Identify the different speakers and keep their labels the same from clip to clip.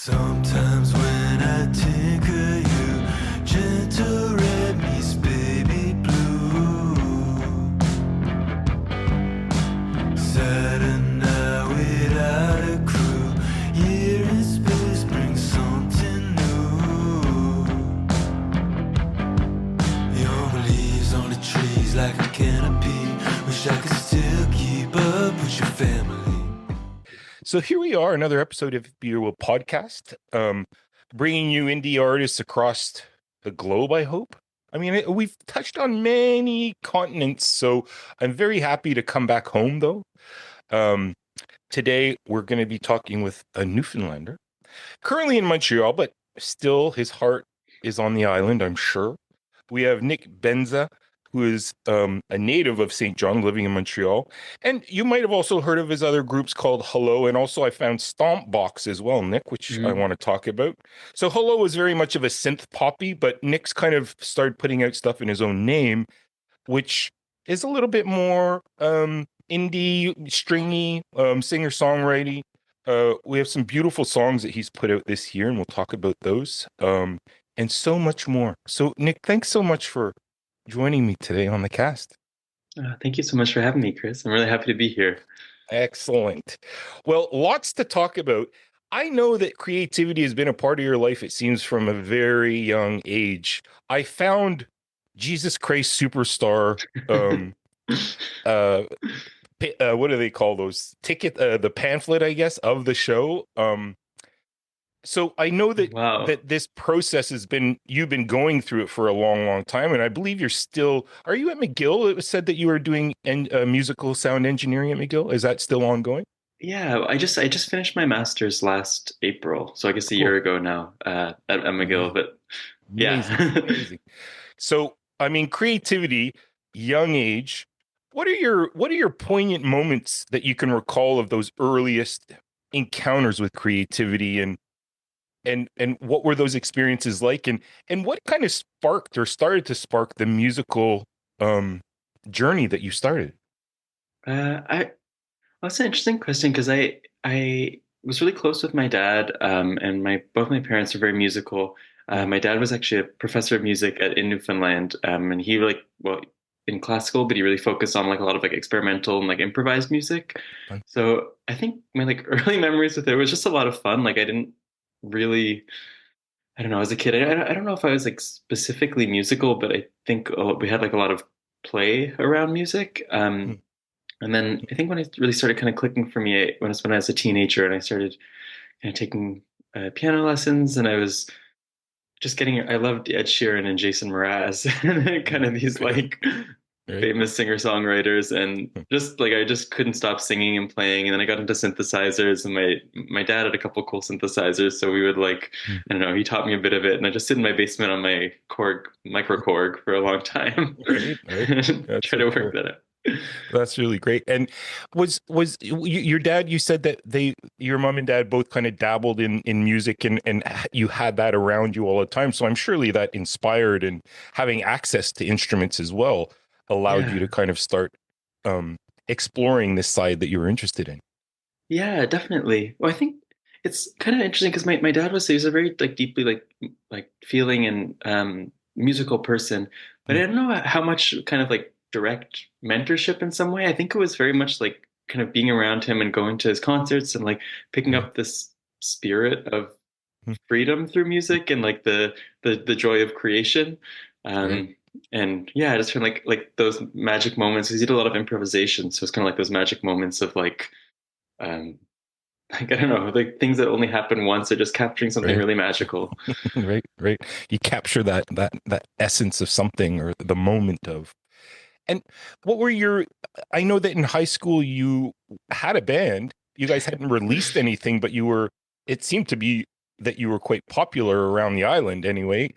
Speaker 1: Sometimes when I think of you, gentle red meets baby blue. Saturn night without a crew. Year in space brings something new. Young leaves on the trees like a canopy. Wish I could still keep up with your family.
Speaker 2: So here we are, another episode of Your Will podcast, bringing you indie artists across the globe, I hope. I mean, we've touched on many continents, so I'm very happy to come back home, though. Today, we're going to be talking with a Newfoundlander, currently in Montreal, but still his heart is on the island, I'm sure. We have Nick Bendzsa, who is a native of St. John, living in Montreal. And you might have also heard of his other groups called Hello. And also I found Stomp Box as well, Nick, which I want to talk about. So Hello is very much of a synth-poppy, but Nick's kind of started putting out stuff in his own name, which is a little bit more indie, stringy, singer-songwriting. We have some beautiful songs that he's put out this year, and we'll talk about those. And so much more. So Nick, thanks so much for joining me today on the cast.
Speaker 3: Thank you so much for having me, Chris. I'm really happy to be here.
Speaker 2: Excellent. Well, lots to talk about. I know that creativity has been a part of your life, it seems, from a very young age. I found Jesus Christ Superstar, what do they call those? The pamphlet, I guess, of the show. So I know that that this process you've been going through it for a long, long time, and I believe you're still. Are you at McGill? It was said that you were doing musical sound engineering at McGill. Is that still ongoing?
Speaker 3: Yeah, I just finished my master's last April, so I guess a year ago now at McGill. But
Speaker 2: amazing,
Speaker 3: yeah,
Speaker 2: amazing. So I mean, creativity, young age. What are your poignant moments that you can recall of those earliest encounters with creativity, and what were those experiences like, and what kind of sparked or started to spark the musical journey that you started?
Speaker 3: That's an interesting question because I was really close with my dad, and both my parents are very musical. My dad was actually a professor of music in Newfoundland, and he in classical, but he really focused on like a lot of like experimental and like improvised music.
Speaker 2: Fun.
Speaker 3: So I think my like early memories with it was just a lot of fun. Like I didn't really, I don't know, as a kid, I don't know if I was like specifically musical, but I think we had like a lot of play around music. And then I think when it really started kind of clicking for me when I was a teenager and I started kind of taking piano lessons, and I was just I loved Ed Sheeran and Jason Mraz and kind of these like famous singer-songwriters, and just like I just couldn't stop singing and playing. And then I got into synthesizers, and my dad had a couple cool synthesizers, so we would like I don't know, he taught me a bit of it, and I just sit in my basement on my micro Korg for a long time.
Speaker 2: Right.
Speaker 3: And try to work that out.
Speaker 2: That's really great. And was your dad, you said that your mom and dad both kind of dabbled in music, and you had that around you all the time, so I'm surely that inspired, and having access to instruments as well allowed you to kind of start exploring this side that you were interested in.
Speaker 3: Yeah, definitely. Well, I think it's kind of interesting because my dad he was a very like deeply like feeling and musical person, but I don't know how much kind of like direct mentorship in some way. I think it was very much like kind of being around him and going to his concerts and like picking up this spirit of freedom through music and like the joy of creation. And yeah, I just found like those magic moments, because he did a lot of improvisation. So it's kind of like those magic moments of like I don't know, like things that only happen once, or just capturing something really magical.
Speaker 2: Right. You capture that essence of something, or the moment of. And what were I know that in high school you had a band. You guys hadn't released anything, but it seemed to be that you were quite popular around the island anyway.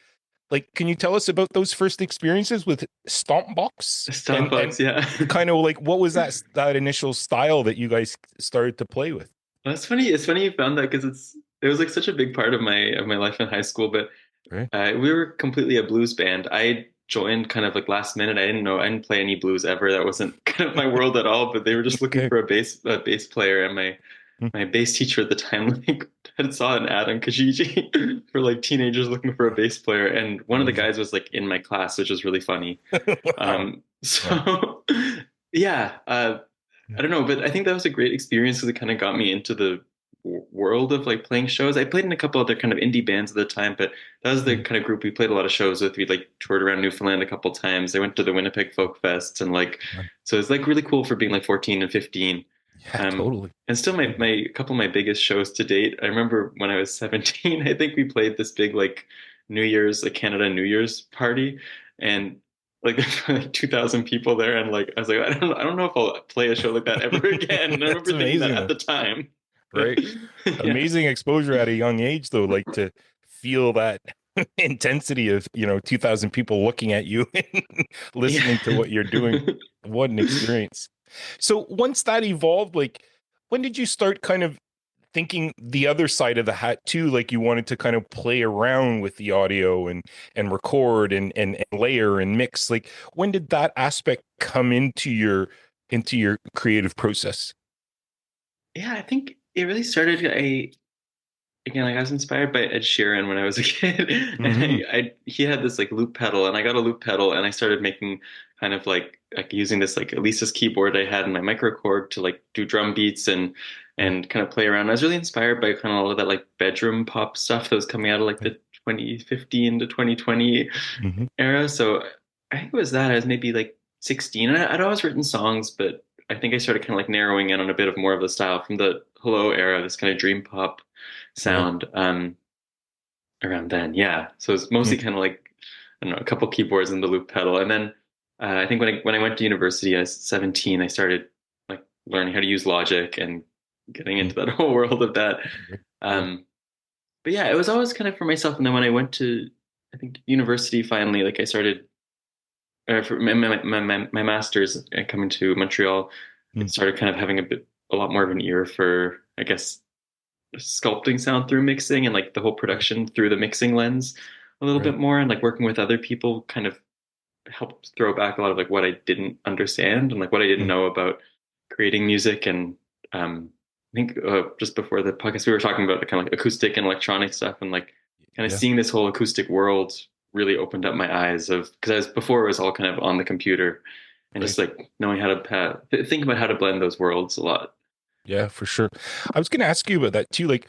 Speaker 2: Like, can you tell us about those first experiences with Stompbox?
Speaker 3: Stompbox, yeah.
Speaker 2: Kind of like, what was that initial style that you guys started to play with?
Speaker 3: Well, it's funny. It's funny you found that, because it was like such a big part of my life in high school. But we were completely a blues band. I joined kind of like last minute. I didn't play any blues ever. That wasn't kind of my world at all. But they were just looking for a bass player, and my bass teacher at the time like had saw an ad on Kijiji for like teenagers looking for a bass player, and one of the
Speaker 2: Amazing.
Speaker 3: guys was like in my class, which was really funny.
Speaker 2: Wow. Yeah.
Speaker 3: So yeah, I don't know, but I think that was a great experience because it kind of got me into the world of like playing shows. I played in a couple other kind of indie bands at the time, but that was the
Speaker 2: Mhm.
Speaker 3: kind of group we played a lot of shows with. We like toured around Newfoundland a couple times. I went to the Winnipeg Folk Fest and like, so it's like really cool for being like 14 and 15.
Speaker 2: Yeah, totally.
Speaker 3: And still my
Speaker 2: Totally.
Speaker 3: a couple of my biggest shows to date. I remember when I was 17, I think we played this big like New Year's, like Canada New Year's party, and like there were like 2,000 people there, and like I was like, I don't know if I'll play a show like that ever again. And I
Speaker 2: That's
Speaker 3: remember thinking that
Speaker 2: amazing
Speaker 3: at
Speaker 2: though.
Speaker 3: the time.
Speaker 2: Right.
Speaker 3: Yeah.
Speaker 2: Amazing exposure at a young age though, like to feel that intensity of, 2000 people looking at you and
Speaker 3: Yeah.
Speaker 2: listening to what you're doing. What an experience. So once that evolved, like when did you start kind of thinking the other side of the hat too, like you wanted to kind of play around with the audio and record and layer and mix? Like when did that aspect come into your creative process?
Speaker 3: Yeah, I think it really started. Again, like I was inspired by Ed Sheeran when I was a kid, and
Speaker 2: Hmm.
Speaker 3: he had this like loop pedal, and I got a loop pedal, and I started making kind of like using this like Elisa's keyboard I had in my microKORG to like do drum beats and kind of play around. I was really inspired by kind of all of that like bedroom pop stuff that was coming out of like the 2015 to 2020
Speaker 2: Hmm.
Speaker 3: era. So I think it was that I was maybe like 16, and I'd always written songs, but I think I started kind of like narrowing in on a bit of more of the style from the Hello era, this kind of dream pop
Speaker 2: Right.
Speaker 3: sound around then. Yeah, so it's mostly
Speaker 2: Mm.
Speaker 3: kind of like I don't know, a couple keyboards and the loop pedal, and then I think when I went to university, I was 17. I started like learning how to use Logic and getting
Speaker 2: Mm.
Speaker 3: into that whole world of that.
Speaker 2: Right. Right.
Speaker 3: Um, but yeah, it was always kind of for myself. And then when I went to I think university finally, like I started for my master's coming to Montreal, I
Speaker 2: Mm.
Speaker 3: started kind of having a lot more of an ear for I guess sculpting sound through mixing and like the whole
Speaker 2: Right.
Speaker 3: production through the mixing lens a little
Speaker 2: Right.
Speaker 3: bit more, and like working with other people kind of helped throw back a lot of like what I didn't understand and like what I didn't
Speaker 2: Mm.
Speaker 3: know about creating music. And I think just before the podcast we were talking about the kind of like acoustic and electronic stuff, and like kind of
Speaker 2: Yeah.
Speaker 3: seeing this whole acoustic world really opened up my eyes of because I was before it was all kind of on the computer, and
Speaker 2: Right.
Speaker 3: just like knowing how to think about how to blend those worlds a lot.
Speaker 2: Yeah, for sure. I was going to ask you about that too. Like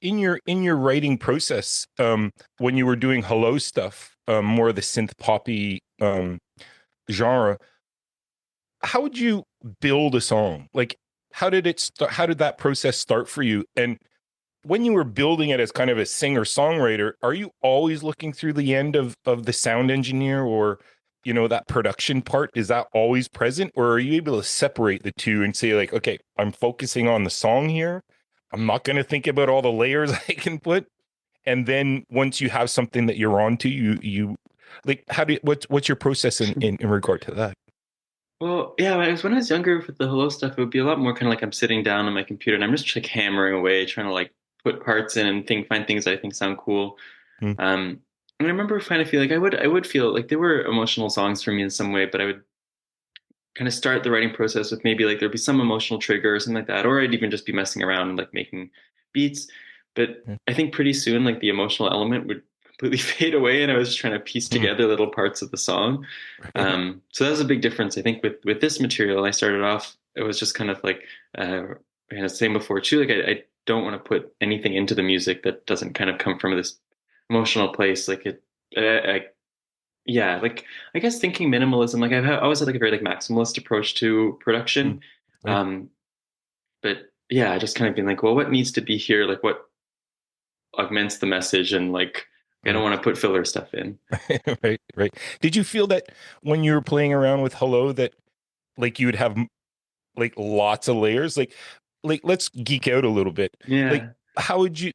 Speaker 2: in your writing process, when you were doing hello stuff, more of the synth poppy genre, how would you build a song? Like, how did it start? How did that process start for you? And when you were building it as kind of a singer songwriter, are you always looking through the end of the sound engineer or that production part? Is that always present, or are you able to separate the two and say like, okay, I'm focusing on the song here. I'm not going to think about all the layers I can put. And then once you have something that you're onto, you like how do you, what's your process in regard to that?
Speaker 3: Well, yeah, when I was younger with the hello stuff, it would be a lot more kind of like I'm sitting down on my computer and I'm just like hammering away, trying to like put parts in and find things I think sound cool.
Speaker 2: Mm.
Speaker 3: Um, and I remember kind of feel like I would feel like there were emotional songs for me in some way, but I would kind of start the writing process with maybe like there'd be some emotional trigger or something like that, or I'd even just be messing around and like making beats. But
Speaker 2: Yeah.
Speaker 3: I think pretty soon like the emotional element would completely fade away, and I was just trying to piece
Speaker 2: Mm.
Speaker 3: together little parts of the song.
Speaker 2: Right.
Speaker 3: So that was a big difference. I think with this material, I started off it was just kind of like I was saying before too, like I don't want to put anything into the music that doesn't kind of come from this emotional place. Like I, yeah, like I guess thinking minimalism, like always had like a very like maximalist approach to
Speaker 2: Mm.
Speaker 3: production.
Speaker 2: Right.
Speaker 3: Um, but yeah, I just kind of been like, well, what needs to be here? Like what augments the message, and like I don't
Speaker 2: Right.
Speaker 3: want to put filler stuff in.
Speaker 2: Right. Right. Did you feel that when you were playing around with hello that like you would have like lots of layers? Like let's geek out a little bit. Like
Speaker 3: Yeah.
Speaker 2: how would you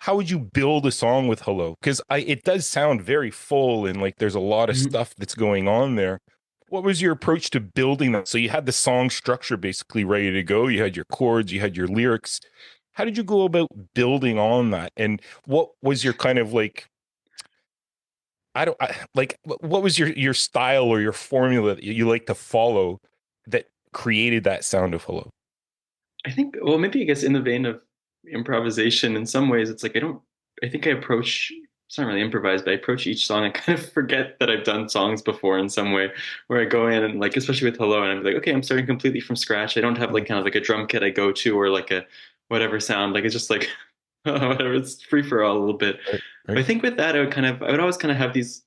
Speaker 2: how would you build a song with hello? Because I it does sound very full and like there's a lot of
Speaker 3: Mhm.
Speaker 2: stuff that's going on there. What was your approach to building that? So you had the song structure basically ready to go. You had your chords, you had your lyrics. How did you go about building on that? And what was your kind of like like what was your style or your formula that you like to follow that created that sound of hello?
Speaker 3: I think, well, maybe I guess in the vein of improvisation, in some ways, it's like I think I approach, it's not really improvised, but I approach each song, I kind of forget that I've done songs before in some way, where I go in and like, especially with Hello, and I'm like, okay, I'm starting completely from scratch. I don't have like kind of like a drum kit I go to or like a whatever sound. Like it's just like, whatever, it's free for all a little bit.
Speaker 2: Right,
Speaker 3: But
Speaker 2: right,
Speaker 3: I think with that, I would always kind of have these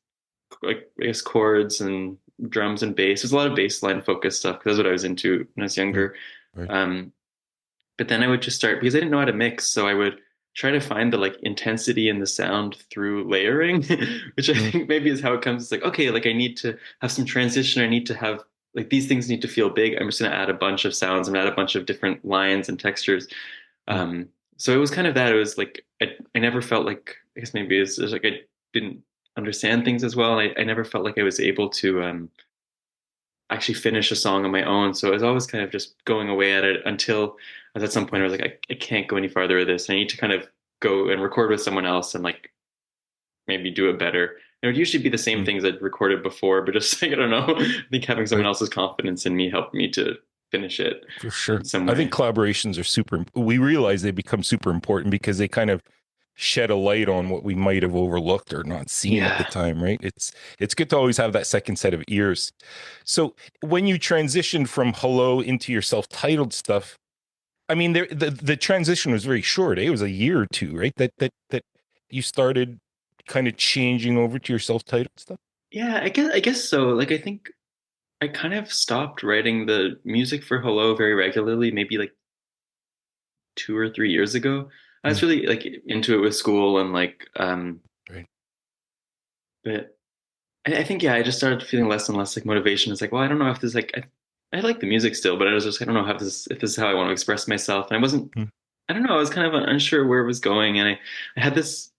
Speaker 3: like, I guess, chords and drums and bass. There's a lot of bass line focused stuff because that's what I was into when I was
Speaker 2: right,
Speaker 3: younger.
Speaker 2: right.
Speaker 3: Um, but then I would just start because I didn't know how to mix, so I would try to find the like intensity in the sound through layering, which I
Speaker 2: Mm,
Speaker 3: think maybe is how it comes. It's like, okay, like I need to have some transition. I need to have like these things need to feel big. I'm just going to add a bunch of sounds and add a bunch of different lines and textures.
Speaker 2: mm,
Speaker 3: So it was kind of that. It was like I never felt like, I guess maybe it's like I didn't understand things as well. I never felt like I was able to actually finish a song on my own. So I was always kind of just going away at it until I was at some point I was like, I can't go any farther with this. I need to kind of go and record with someone else and like maybe do it better. It would usually be the same
Speaker 2: mm.
Speaker 3: things I'd recorded before, but just like, I don't know, I think having someone
Speaker 2: Right.
Speaker 3: else's confidence in me helped me to finish it
Speaker 2: For sure.
Speaker 3: in some
Speaker 2: I think
Speaker 3: way.
Speaker 2: collaborations are we realize they become super important because they kind of shed a light on what we might have overlooked or not seen at the
Speaker 3: Yeah.
Speaker 2: time, right? It's good to always have that second set of ears. So when you transitioned from Hello into your self-titled stuff, I mean, the transition was very short. Eh? It was a year or two, right? That you started kind of changing over to your self-titled stuff.
Speaker 3: Yeah, I guess so. Like I think I kind of stopped writing the music for Hello very regularly, maybe like 2 or 3 years ago. I was
Speaker 2: Mm,
Speaker 3: really like into it with school and like
Speaker 2: right.
Speaker 3: but I think yeah, I just started feeling less and less like motivation. It's like, well, I don't know if this like I like the music still, but I was just I don't know if this is how I want to express myself. And I wasn't
Speaker 2: Mm,
Speaker 3: I don't know, I was kind of unsure where it was going. And I had this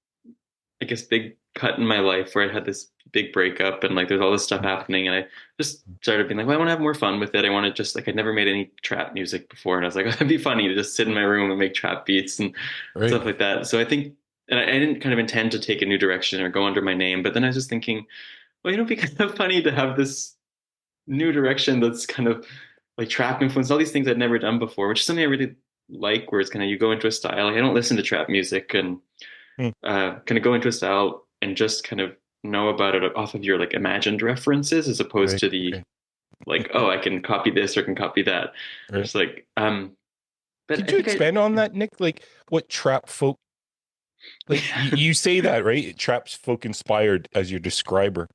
Speaker 3: I guess big cut in my life where I had this big breakup and like there's all this stuff
Speaker 2: mm,
Speaker 3: happening and I just started being like, well, I want to have more fun with it. I want to just like I'd never made any trap music before and I was like, it'd be funny to just sit in my room and make trap beats and
Speaker 2: right.
Speaker 3: stuff like that. So I think and I didn't kind of intend to take a new direction or go under my name, but then I was just thinking, well, it'd be kind of funny to have this new direction that's kind of like trap influence, all these things I'd never done before, which is something I really like, where it's kind of you go into a style. Like I don't listen to trap music and
Speaker 2: Mm,
Speaker 3: kind of go into a style and just kind of know about it off of your like imagined references as opposed
Speaker 2: right.
Speaker 3: to the
Speaker 2: Right.
Speaker 3: like, oh, I can copy this or can copy that.
Speaker 2: Right.
Speaker 3: Just like, but
Speaker 2: Could
Speaker 3: I
Speaker 2: you
Speaker 3: think
Speaker 2: expand on that, Nick? Like what trap folk, like you say that, right? Trap folk inspired as your describer.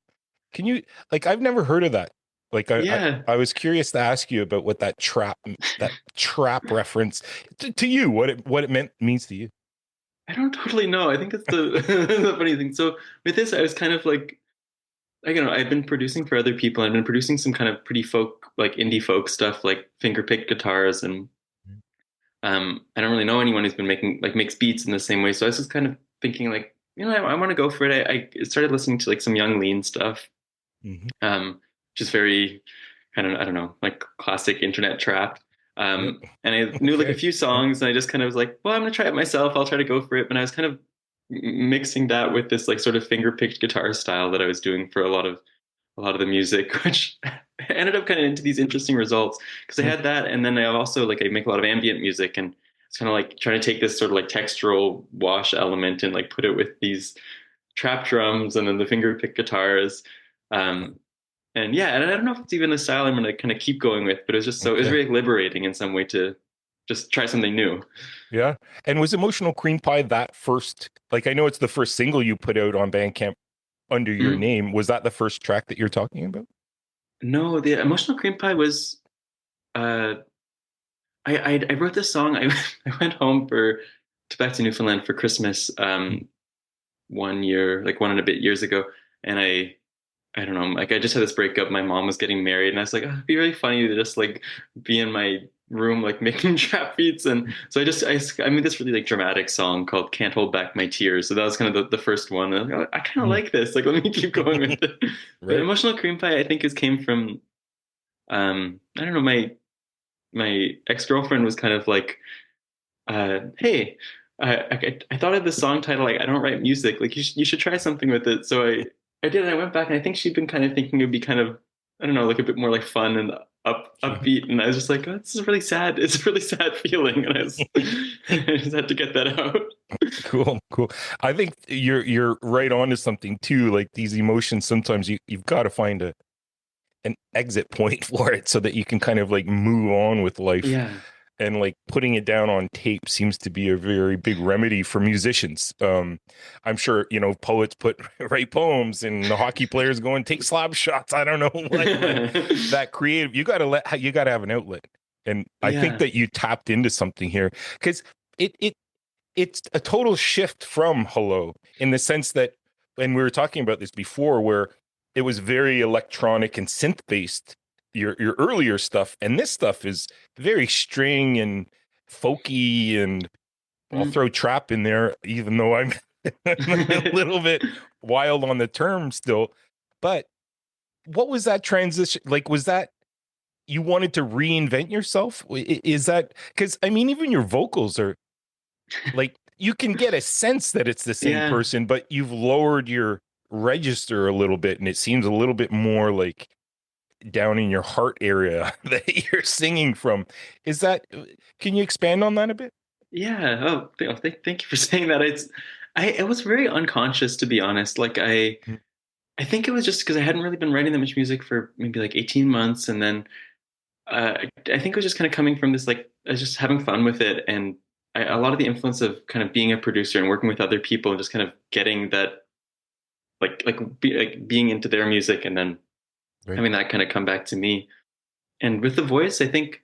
Speaker 2: Can you, like, I've never heard of that. Like
Speaker 3: yeah,
Speaker 2: I was curious to ask you about what that trap reference to you, what it means to you.
Speaker 3: I don't totally know. I think that's the the funny thing. So with this, I was kind of like, I don't know, I've been producing for other people. I've been producing some kind of pretty folk, like indie folk stuff, like finger picked guitars, and I don't really know anyone who's been making like makes beats in the same way. So I was just kind of thinking, like, I want to go for it. I started listening to like some Young Lean stuff,
Speaker 2: Mm-hmm.
Speaker 3: just very kind of I don't know, like classic internet trap.
Speaker 2: Yep.
Speaker 3: And I knew like a
Speaker 2: Okay.
Speaker 3: few
Speaker 2: Yep.
Speaker 3: songs, and I just kind of was like, well, I'm gonna try it myself. I'll try to go for it. And I was kind of mixing that with this like sort of finger picked guitar style that I was doing for a lot of the music, which ended up kind of into these interesting results because I
Speaker 2: Mm,
Speaker 3: had that, and then I also like I make a lot of ambient music, and it's kind of like trying to take this sort of like textural wash element and like put it with these trap drums and then the finger pick guitars. Um, and yeah, and I don't know if it's even a style I'm going to kind of keep going with, but it was just so it was
Speaker 2: okay.
Speaker 3: really liberating in some way to just try something new.
Speaker 2: Yeah. And was Emotional Cream Pie that first, like, I know it's the first single you put out on Bandcamp under your
Speaker 3: Mm.
Speaker 2: name. Was that the first track that you're talking about?
Speaker 3: No, the emotional cream pie was uh, I wrote this song. I went home for to back to Newfoundland for Christmas
Speaker 2: Mm,
Speaker 3: 1 year, like 1 and a bit years ago, and I don't know, like I just had this breakup. My mom was getting married, and I was like, oh, it'd be really funny to just like be in my room like making trap beats. And so I made this really like dramatic song called "Can't Hold Back My Tears." So that was kind of the first one. And I kind of
Speaker 2: mm.
Speaker 3: like this. Like let me keep going with it. But
Speaker 2: Right.
Speaker 3: emotional cream pie, I think, is came from I don't know, my ex girlfriend was kind of like, hey. I thought of the song title like I don't write music like you should try something with it, so I did, and I went back, and I think she'd been kind of thinking it'd be kind of I don't know, like a bit more like fun and upbeat, and I was just like, oh, this is really sad. It's a really sad feeling, and I just had to get that out.
Speaker 2: Cool, cool. I think you're right on to something too. Like these emotions, sometimes you've got to find an exit point for it so that you can kind of like move on with life.
Speaker 3: Yeah.
Speaker 2: And like putting it down on tape seems to be a very big remedy for musicians. I'm sure, poets write poems, and the hockey players go and take slap shots. I don't know what, but that creative, you got to have an outlet. And I think
Speaker 3: Yeah.
Speaker 2: that you tapped into something here, because it's a total shift from Hello, in the sense that, and we were talking about this before, where it was very electronic and synth based, your earlier stuff, and this stuff is very string and folky, and I'll throw trap in there, even though I'm a little bit wild on the term still. But what was that transition like? Was that you wanted to reinvent yourself? Is that, because I mean, even your vocals are like, you can get a sense that it's the same
Speaker 3: Yeah.
Speaker 2: person, but you've lowered your register a little bit, and it seems a little bit more like down in your heart area that you're singing from. Is that, can you expand on that a bit?
Speaker 3: Yeah. Oh, thank you for saying that. It was very unconscious, to be honest. Like I think it was just because I hadn't really been writing that much music for maybe like 18 months. And then I think it was just kind of coming from this, like, I was just having fun with it. And a lot of the influence of kind of being a producer and working with other people and just kind of getting that, like being into their music, and then having that kind of come back to me. And with the voice, I think,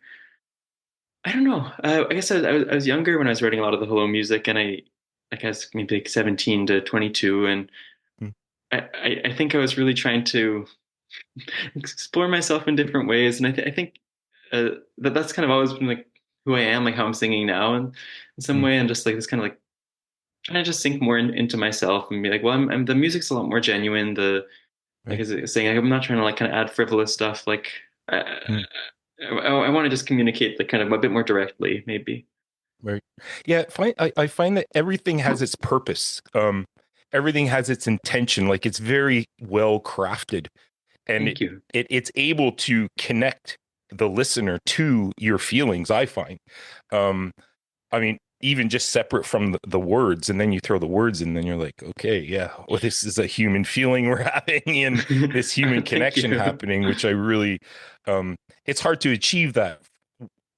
Speaker 3: I don't know. I guess I was younger when I was writing a lot of the Hello music, and I guess maybe like 17 to 22. And
Speaker 2: Hmm.
Speaker 3: I think I was really trying to explore myself in different ways. And I think that's kind of always been like who I am, like how I'm singing now, and in some way, and just like this kind of like trying to just sink more into myself and be like, well, the music's a lot more genuine. Like I was saying, I'm not trying to like kind of add frivolous stuff. Like I want to just communicate like kind of a bit more directly, maybe.
Speaker 2: Right. Yeah. I find that everything has its purpose. Everything has its intention. Like, it's very well crafted, and
Speaker 3: Thank you.
Speaker 2: it's able to connect the listener to your feelings, I find. I mean, even just separate from the words, and then you throw the words in, then you're like, okay, yeah, well, this is a human feeling we're having, and this human
Speaker 3: Thank
Speaker 2: connection
Speaker 3: you.
Speaker 2: happening, which I really, it's hard to achieve that,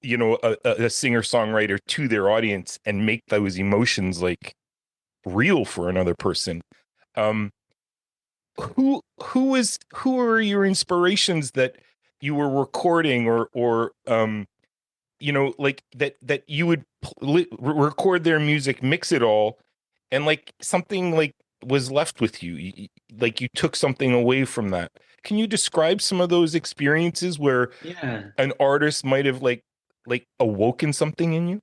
Speaker 2: a singer-songwriter to their audience, and make those emotions like real for another person. Um, who are your inspirations that you were recording, or like that you would record their music, mix it all, and like something like was left with you, like you took something away from that. Can you describe some of those experiences where
Speaker 3: Yeah.
Speaker 2: an artist might have like awoken something in you?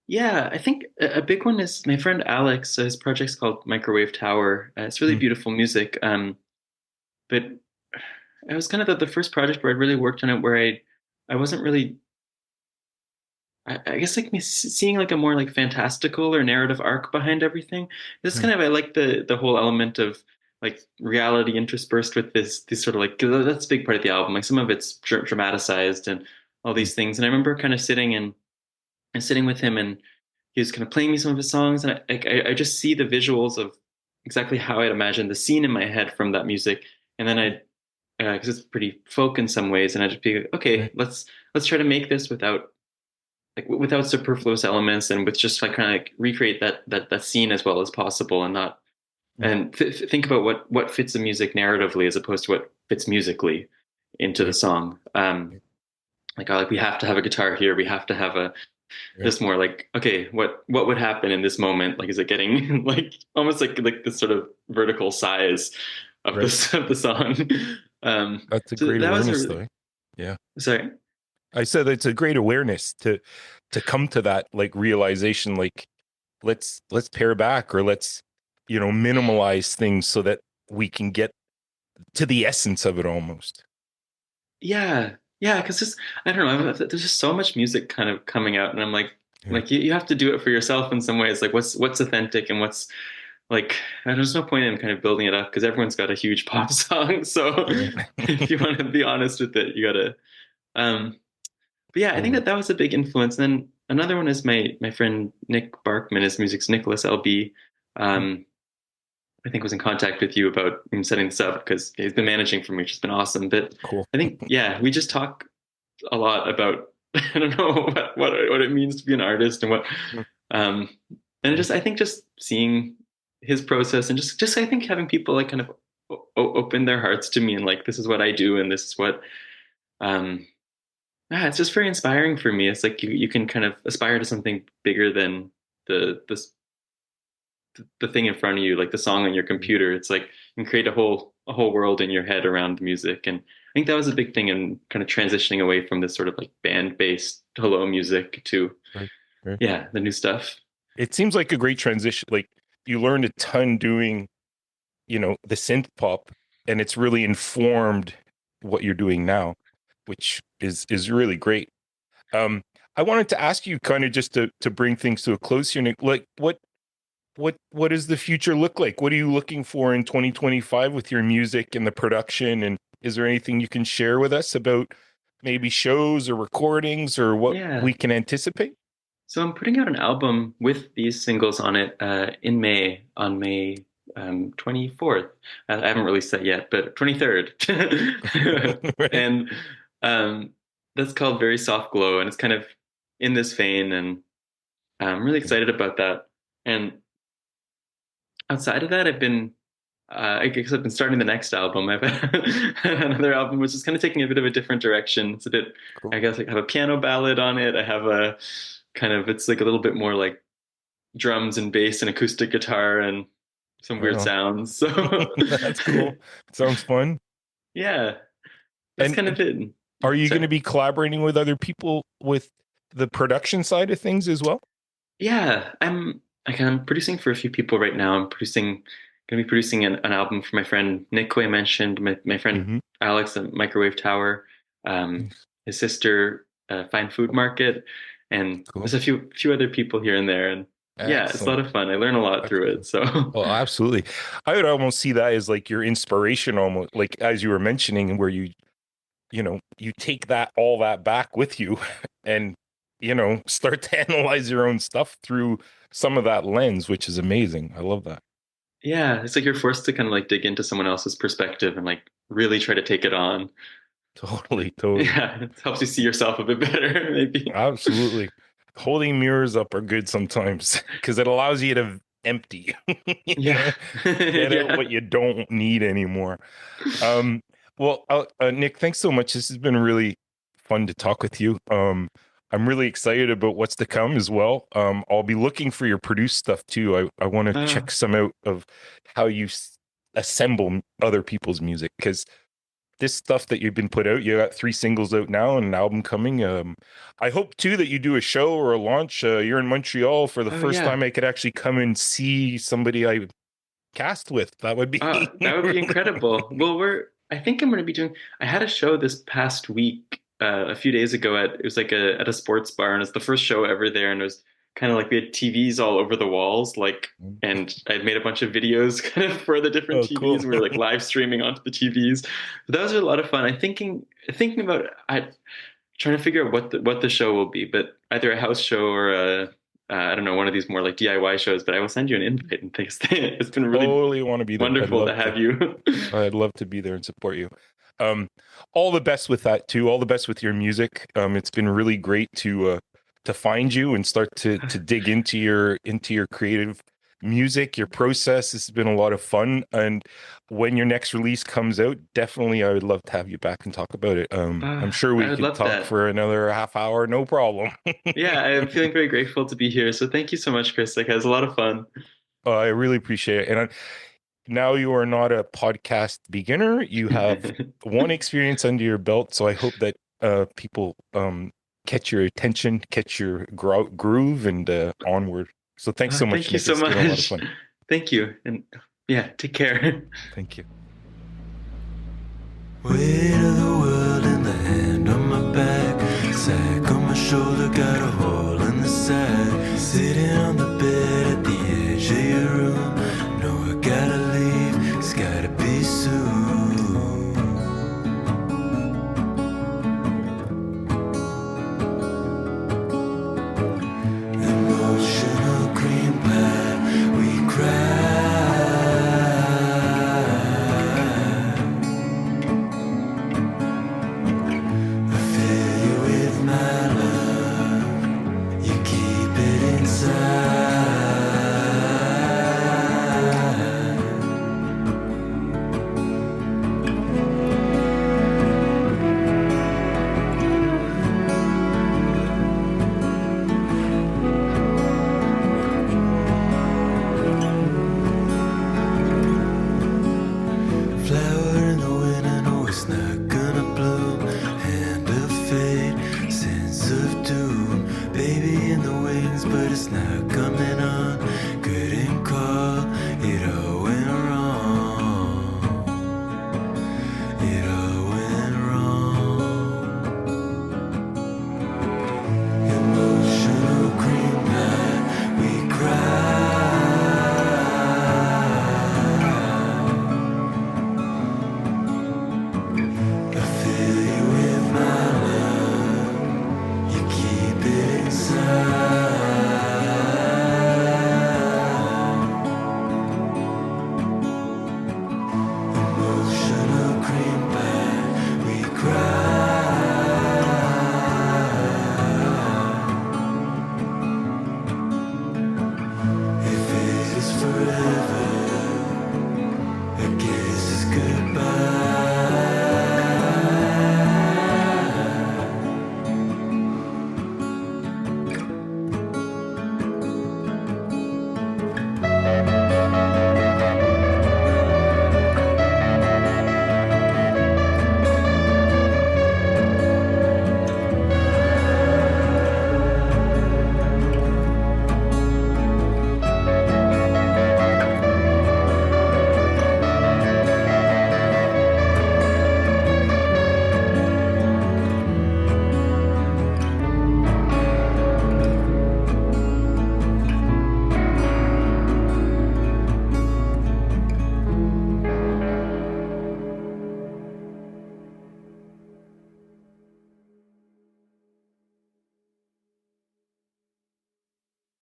Speaker 3: Yeah, I think a big one is my friend Alex. His project's called Microwave Tower. It's really
Speaker 2: Mm,
Speaker 3: beautiful music. But it was kind of the first project where I really worked on it, where I wasn't really, I guess, like me seeing like a more like fantastical or narrative arc behind everything. This
Speaker 2: mm,
Speaker 3: kind of, I like the whole element of like reality interspersed with this sort of like, 'cause that's a big part of the album. Like some of it's dramatized and all
Speaker 2: mm,
Speaker 3: these things. And I remember kind of sitting with him, and he was kind of playing me some of his songs, and I just see the visuals of exactly how I'd imagine the scene in my head from that music. And then I'd, because it's pretty folk in some ways, and I'd just be like, okay,
Speaker 2: right,
Speaker 3: let's try to make this without superfluous elements, and with just like kind of like recreate that scene as well as possible, and not,
Speaker 2: mm,
Speaker 3: and think about what fits the music narratively as opposed to what fits musically into the
Speaker 2: right,
Speaker 3: song. Like, oh, like we have to have a guitar here, we have to have a
Speaker 2: right,
Speaker 3: this more like, okay, what would happen in this moment? Like, is it getting like almost like this sort of vertical size of
Speaker 2: right.
Speaker 3: the song?
Speaker 2: That's a
Speaker 3: So
Speaker 2: great
Speaker 3: that was a
Speaker 2: awareness,
Speaker 3: really,
Speaker 2: though. Yeah.
Speaker 3: sorry.
Speaker 2: I said it's a great awareness to come to that like realization, like let's pare back, or let's minimalize things so that we can get to the essence of it almost.
Speaker 3: Yeah, yeah, because just, I don't know, there's just so much music kind of coming out, and I'm
Speaker 2: Yeah.
Speaker 3: like you have to do it for yourself in some ways. Like what's authentic, and what's like, and there's no point in kind of building it up because everyone's got a huge pop song. So
Speaker 2: Right.
Speaker 3: if you want to be honest with it, you gotta But yeah, I think that was a big influence. And then another one is my friend Nick Barkman. His music's Nicholas LB. I think was in contact with you about setting this up because he's been managing for me, which has been awesome. But
Speaker 2: Cool.
Speaker 3: I think, yeah, we just talk a lot about, I don't know what it means to be an artist and what, and I think just seeing his process and just I think having people like kind of open their hearts to me and like, this is what I do. And this is what, it's just very inspiring for me. It's like you can kind of aspire to something bigger than the thing in front of you, like the song on your computer. It's like you can create a whole world in your head around music. And I think that was a big thing in kind of transitioning away from this sort of like band-based hello music to
Speaker 2: Right.
Speaker 3: yeah, the new stuff.
Speaker 2: It seems like a great transition. Like you learned a ton doing, the synth pop, and it's really informed what you're doing now, which is really great. I wanted to ask you kind of just to bring things to a close here, Nick, like what does the future look like? What are you looking for in 2025 with your music and the production? And is there anything you can share with us about maybe shows or recordings or what we can anticipate?
Speaker 3: So I'm putting out an album with these singles on it in May, on May 24th. I haven't released that yet, but 23rd.
Speaker 2: Right.
Speaker 3: And that's called Very Soft Glow. And it's kind of in this vein. And I'm really excited about that. And outside of that, I guess I've been starting the next album. I've another album which is kind of taking a bit of a different direction. It's a bit, cool. I guess I have a piano ballad on it. I have a kind of, it's like a little bit more like drums and bass and acoustic guitar and some weird sounds. So
Speaker 2: that's cool. Sounds fun.
Speaker 3: Yeah. That's kind of it.
Speaker 2: Are you going to be collaborating with other people with the production side of things as well?
Speaker 3: Yeah, I'm producing for a few people right now. I'm going to be producing an album for my friend Nick, who I mentioned, my friend Alex at Microwave Tower, his sister, Fine Food Market, and there's a few other people here and there. And yeah, it's a lot of fun. I learn a lot through it. So,
Speaker 2: well, absolutely. I would almost see that as like your inspiration, almost like as you were mentioning, where you take all that back with you and, start to analyze your own stuff through some of that lens, which is amazing. I love that.
Speaker 3: Yeah. It's like you're forced to kind of like dig into someone else's perspective and like really try to take it on.
Speaker 2: Totally.
Speaker 3: Yeah. It helps you see yourself a bit better, maybe.
Speaker 2: Absolutely. Holding mirrors up are good sometimes because it allows you to empty. Get out what you don't need anymore. Well, Nick, thanks so much. This has been really fun to talk with you. I'm really excited about what's to come as well. I'll be looking for your produced stuff too. I want to check some out of how you assemble other people's music, because this stuff that you've been put out, you got 3 singles out now and an album coming. I hope too that you do a show or a launch. You're in Montreal for the first time. I could actually come and see somebody I cast with. That would be
Speaker 3: incredible. Well, I think I'm going to be doing. I had a show this past week, a few days ago at a sports bar, and it's the first show ever there, and it was kind of like we had TVs all over the walls, like, and I'd made a bunch of videos kind of for the different TVs. Cool. We were like live streaming onto the TVs. But that was a lot of fun. I'm thinking about trying to figure out what the show will be, but either a house show or I don't know, one of these more like DIY shows. But I will send you an invite and things. It's been really
Speaker 2: totally want to be there.
Speaker 3: Wonderful to have you.
Speaker 2: I'd love to be there and support you. All the best with that too. All the best with your music. It's been really great to find you and start to dig into your creative music, your process. This has been a lot of fun. And when your next release comes out, definitely I would love to have you back and talk about it. I'm sure we could talk for another half hour, no problem.
Speaker 3: Yeah, I'm feeling very grateful to be here. So thank you so much, Chris. Like, it was a lot of fun.
Speaker 2: I really appreciate it. And now you are not a podcast beginner. You have one experience under your belt. So I hope that people catch your attention, catch your groove, and onward. So thanks so much.
Speaker 3: Thank you so much. Been a lot of fun. Thank you. And yeah, take care.
Speaker 2: Thank you.
Speaker 1: Weight of the world in the hand on my back, sack on my shoulder, got a hole in the side. Sitting on the bed at the edge of your room. No, I gotta leave, it's gotta be soon. forever.